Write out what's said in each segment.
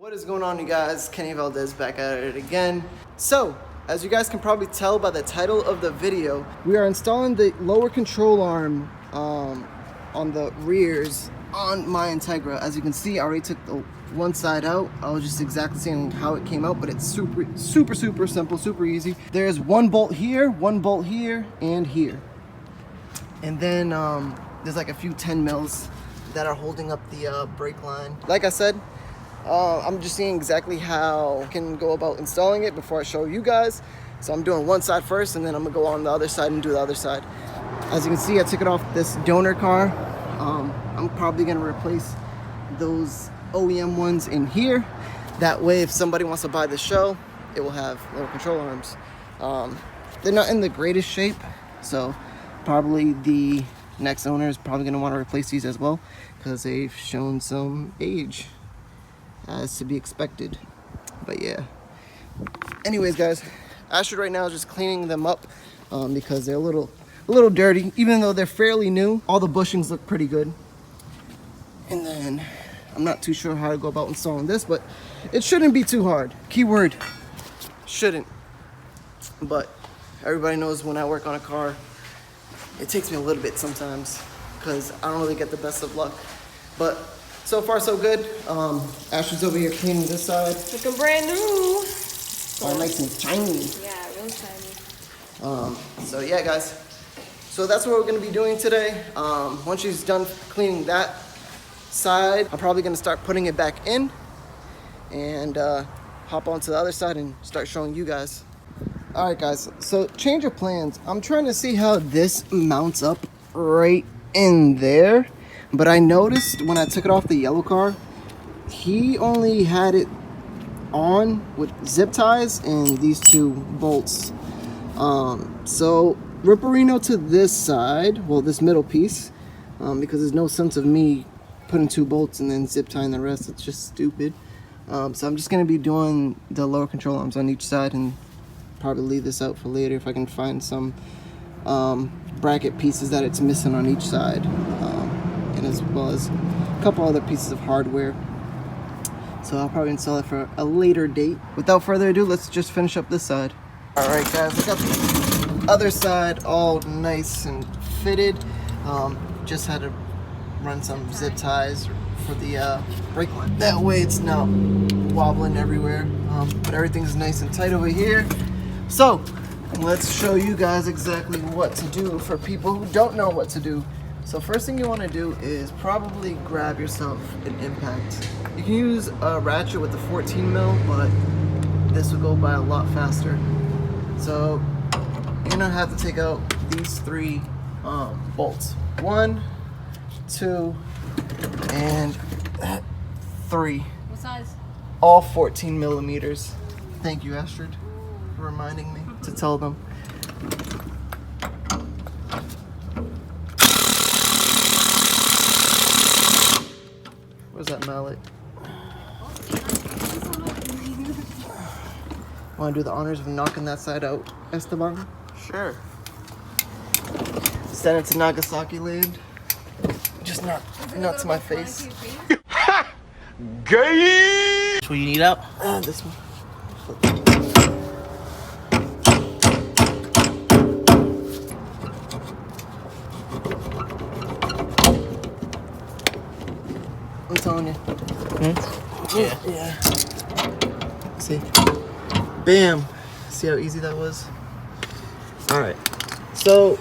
What is going on, you guys? Kenny Valdez back at it again. So, as you guys can probably tell by the title of the video, we are installing the lower control arm on the rears on my Integra. As you can see, I already took the one side out. I was just exactly seeing how it came out, but it's super simple, super easy. There's one bolt here, and here. And then there's like a few 10 mils that are holding up the brake line. Like I said, I'm just seeing exactly how I can go about installing it before I show you guys. So I'm doing one side first, and then I'm gonna go on the other side and do the other side. As you can see, I took it off this donor car. I'm probably gonna replace those OEM ones in here. That way, if somebody wants to buy the show, it will have lower control arms. They're not in the greatest shape, so probably the next owner is probably gonna want to replace these as well, because they've shown some age, as to be expected. But yeah, anyways guys, Astrid right now is just cleaning them up because they're a little dirty, even though they're fairly new. All the bushings look pretty good. And then I'm not too sure how to go about installing this, but it shouldn't be too hard. Keyword, shouldn't. But everybody knows when I work on a car, it takes me a little bit sometimes because I don't really get the best of luck. But so far so good. Astrid's over here cleaning this side. Looking brand new. All nice and shiny. Yeah, real shiny. So yeah, guys. So that's what we're gonna be doing today. Once she's done cleaning that side, I'm probably gonna start putting it back in and hop onto the other side and start showing you guys. All right, guys. So change of plans. I'm trying to see how this mounts up right in there. But I noticed when I took it off the yellow car, he only had it on with zip ties and these two bolts. So Ripperino to this side, well, this middle piece, because there's no sense of me putting two bolts and then zip tying the rest. It's just stupid. So I'm just gonna be doing the lower control arms on each side and probably leave this out for later if I can find some bracket pieces that it's missing on each side. And as well as a couple other pieces of hardware. So I'll probably install it for a later date. Without further ado, let's just finish up this side. All right, guys, I got the other side all nice and fitted. Just had to run some zip ties for the brake line. That way it's not wobbling everywhere. But everything's nice and tight over here. So let's show you guys exactly what to do for people who don't know what to do. So first thing you want to do is probably grab yourself an impact. You can use a ratchet with the 14 mil, but this will go by a lot faster. So you're gonna have to take out these three bolts. 1, 2, and 3. What size? All 14 millimeters. Thank you, Astrid, for reminding me to tell them. Where's that mallet? Want to do the honors of knocking that side out, Esteban? Sure. Send it to Nagasaki land. Just not to my face. Gay! Which one you need out? This one. I'm telling you. Yeah. See? Bam. See how easy that was? Alright. So,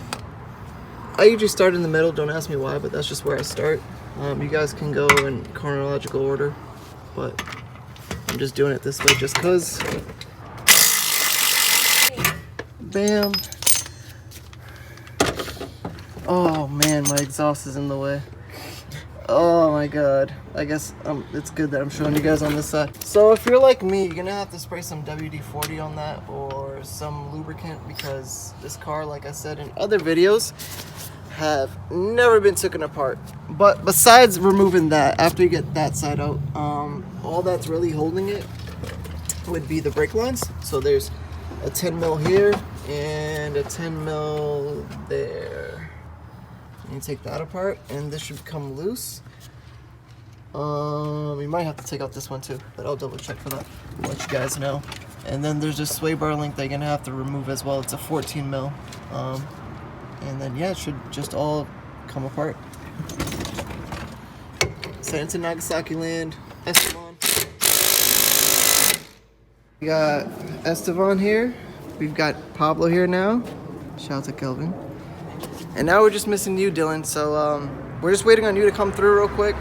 I usually start in the middle. Don't ask me why, but that's just where I start. You guys can go in chronological order, but I'm just doing it this way just because. Bam. Oh man, my exhaust is in the way. Oh my god. I guess it's good that I'm showing you guys on this side. So if you're like me, you're gonna have to spray some WD-40 on that or some lubricant, because this car, like I said in other videos, have never been taken apart. But besides removing that, after you get that side out, all that's really holding it would be the brake lines. So there's a 10 mil here and a 10 mil there. And you take that apart and this should come loose. We might have to take out this one too, but I'll double check for that. I'll let you guys know. And then there's this sway bar link they're gonna have to remove as well. It's a 14 mil. And then yeah, it should just all come apart. Sent it to Nagasaki land, Esteban. We got Esteban here. We've got Pablo here now. Shout out to Kelvin. And now we're just missing you, Dylan. So we're just waiting on you to come through real quick.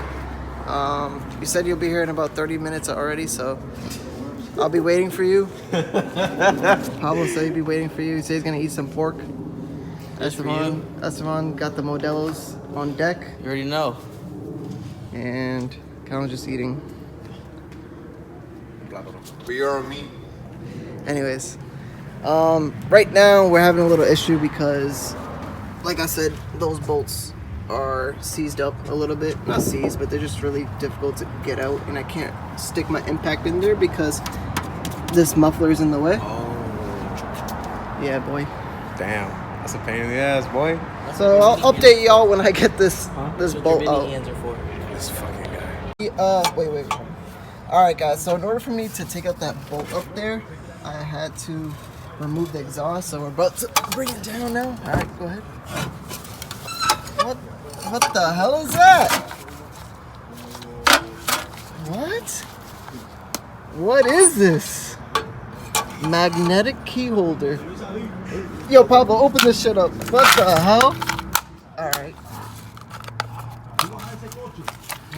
You said you'll be here in about 30 minutes already, so I'll be waiting for you. Pablo said he'd be waiting for you. He said he's gonna eat some pork. Esteban got the Modelos on deck. You already know. And kind of just eating. Beer on me. Anyways, right now we're having a little issue because, like I said, those bolts are seized up a little bit. Not seized, but they're just really difficult to get out, and I can't stick my impact in there because this muffler is in the way. Oh. Yeah, boy. Damn. That's a pain in the ass, boy. So I'll update y'all when I get this That's what bolt your out. mini hands are for. This fucking guy. Wait. Alright guys, so in order for me to take out that bolt up there, I had to remove the exhaust, so we're about to bring it down now. Alright, go ahead. What the hell is that? What is this? Magnetic key holder. Yo, Pablo, open this shit up. What the hell? Alright.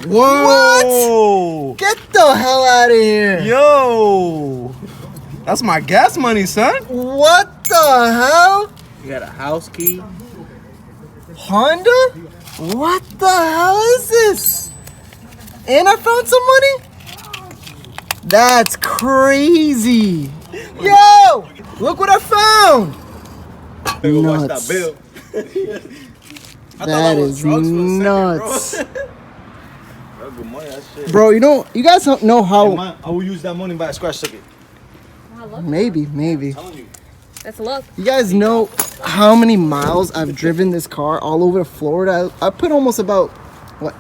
Whoa! What? Get the hell out of here. Yo! That's my gas money, son. What the hell? You got a house key. Honda? What the hell is this? And I found some money? That's crazy. Yo! Look what I found. Nuts. That is nuts. Bro, you guys don't know how. I will use that money and buy a scratch ticket. Maybe. That's luck. You guys know how many miles I've driven this car all over Florida? I put almost about,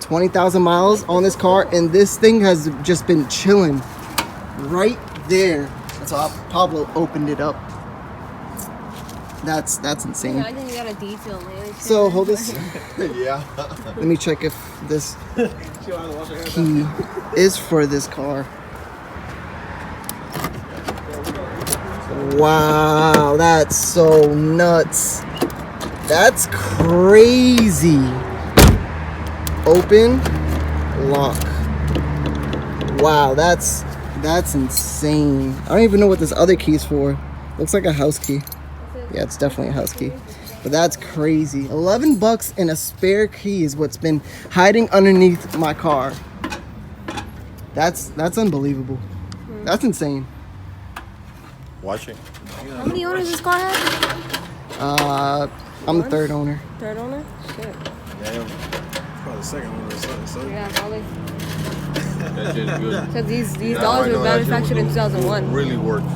20,000 miles on this car, and this thing has just been chilling right there. So Pablo opened it up. That's insane. I think you got a detail, man. So hold this. Yeah. Let me check if this key is for this car. Wow, that's so nuts. That's crazy. Open, lock. Wow, that's insane. I don't even know what this other key is for. Looks like a house key. Yeah, it's definitely a house key. But that's crazy. $11 and a spare key is what's been hiding underneath my car. That's unbelievable. That's insane. Watch it. How many owners this car has? I'm the third owner. Third owner? Shit. Damn. Probably the second one or something, son. Yeah, probably. That shit's good. Because these Now dollars I know were that shit manufactured in 2001. Really works.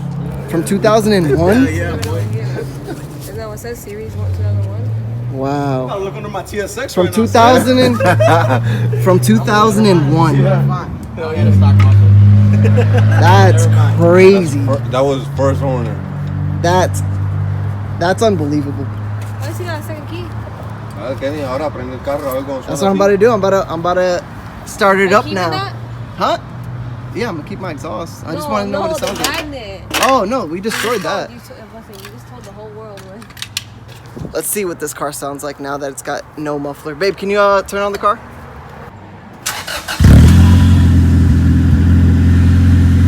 From 2001? Yeah, boy. Isn't that what it says? Series 1, 2001? Wow. Look under my TSX From right 2000 and, from 2001. Hell yeah, the stock market. That's crazy. That was first owner. That's unbelievable. Why does he got a second key? Ahora prende el carro a ver cómo That's what I'm about to do. I'm about to start it up Keeping now. that? Huh? Yeah, I'm gonna keep my exhaust. I just want to know what it sounds the like. magnet. Oh no, we destroyed that. You just told the whole world, man. Let's see what this car sounds like now that it's got no muffler. Babe, can you turn on the car?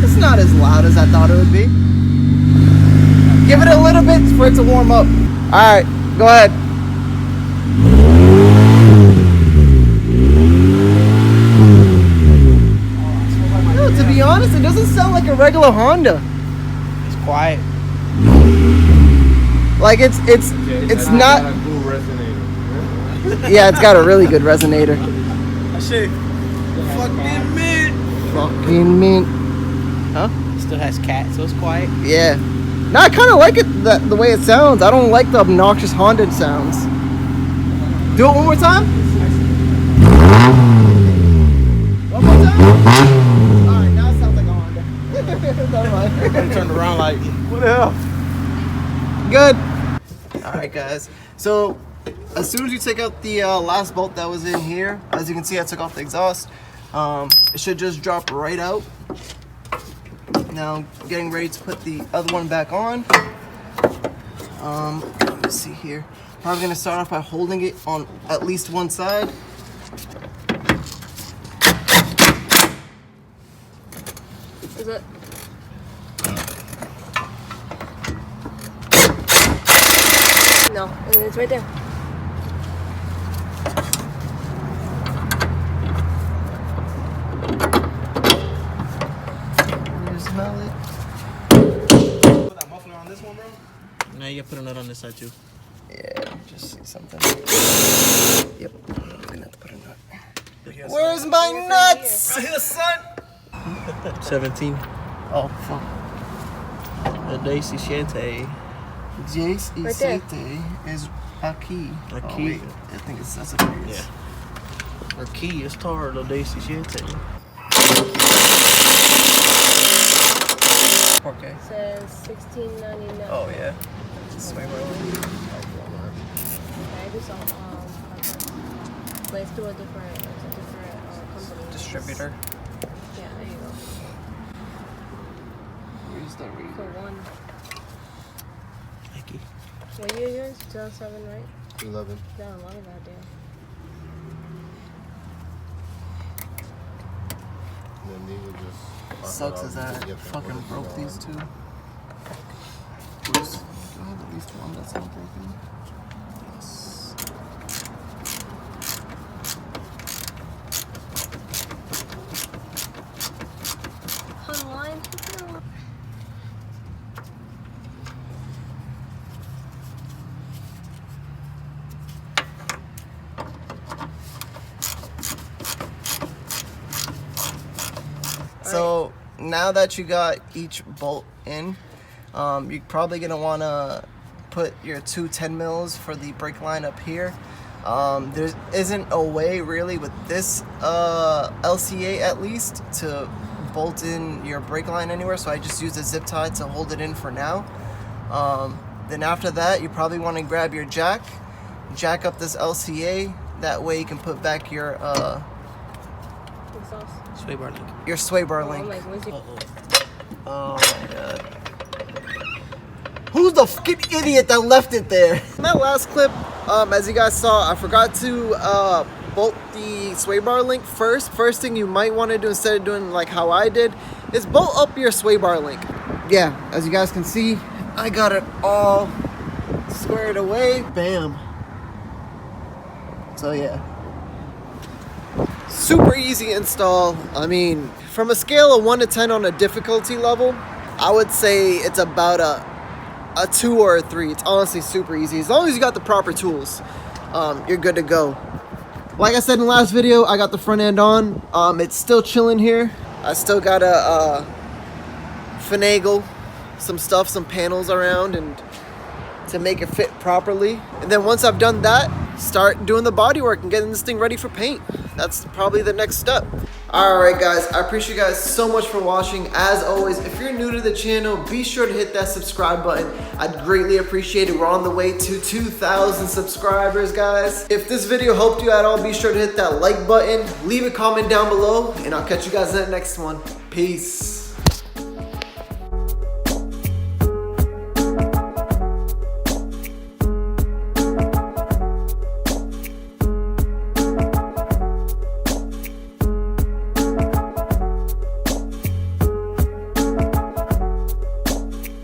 It's not as loud as I thought it would be. Give it a little bit for it to warm up. All right, go ahead. No, to be honest, it doesn't sound like a regular Honda. It's quiet. Like it's not. Got a cool resonator. Yeah, it's got a really good resonator. That shit. Fucking mint. Fucking mint. Huh? Still has cat, so it's quiet. Yeah. No, I kind of like it the way it sounds. I don't like the obnoxious Honda sounds. Do it one more time. One more time. Alright, now it sounds like a Honda. Never mind. Turned around like, What the hell? Good. Alright guys, so as soon as you take out the last bolt that was in here, as you can see I took off the exhaust, it should just drop right out. Now I'm getting ready to put the other one back on. Let me see here. Probably gonna start off by holding it on at least one side. Is it? No, it's right there. You smell it? Put that muffler on this one, bro? now you gotta put a nut on this side too. Yeah, just see something. Yep, I'm gonna have to put a nut. Yes, Where's my nuts? right here, son. 17. Oh, fuck. The Daisy Shante. Jace y Right there. Siete is aquí. Oh, Aquí. wait, I think it's that's a phrase. Yeah. Or key is tar, the Daisy Shante. Okay. It says $16.99. Oh yeah. It's way more. Okay, I do some but it's through a different company. Distributor. Yeah, there you go. Where's the reader? For one. Thank you. What year is yours? 2007, right? 11. Down a lot of that there. And then these are just. Sucks is that I fucking broke these two. Oops. Do I have at least one that's not broken? Yes. Online? So now that you got each bolt in, you're probably gonna wanna put your two 10 mils for the brake line up here. There isn't a way really with this LCA at least to bolt in your brake line anywhere, so I just use a zip tie to hold it in for now. Then after that, you probably want to grab your jack up this LCA. That way you can put back your Exhaust. Sway bar link. sway bar Oh, I'm link. like, where's your... Oh my god. Who's the fucking idiot that left it there? In that last clip, as you guys saw, I forgot to bolt the sway bar link first. First thing you might want to do instead of doing like how I did is bolt up your sway bar link. Yeah, as you guys can see, I got it all squared away. Bam. So yeah. Super easy install. I mean, from a scale of 1 to 10 on a difficulty level, I would say it's about a 2 or a 3. It's honestly super easy. As long as you got the proper tools, you're good to go. Like I said in the last video, I got the front end on. It's still chilling here. I still gotta finagle some stuff, some panels around, and to make it fit properly. And then once I've done that, start doing the body work and getting this thing ready for paint. That's probably the next step. Alright guys, I appreciate you guys so much for watching. As always, if you're new to the channel, be sure to hit that subscribe button. I'd greatly appreciate it. We're on the way to 2,000 subscribers, guys. If this video helped you at all, be sure to hit that like button, leave a comment down below, and I'll catch you guys in the next one. Peace.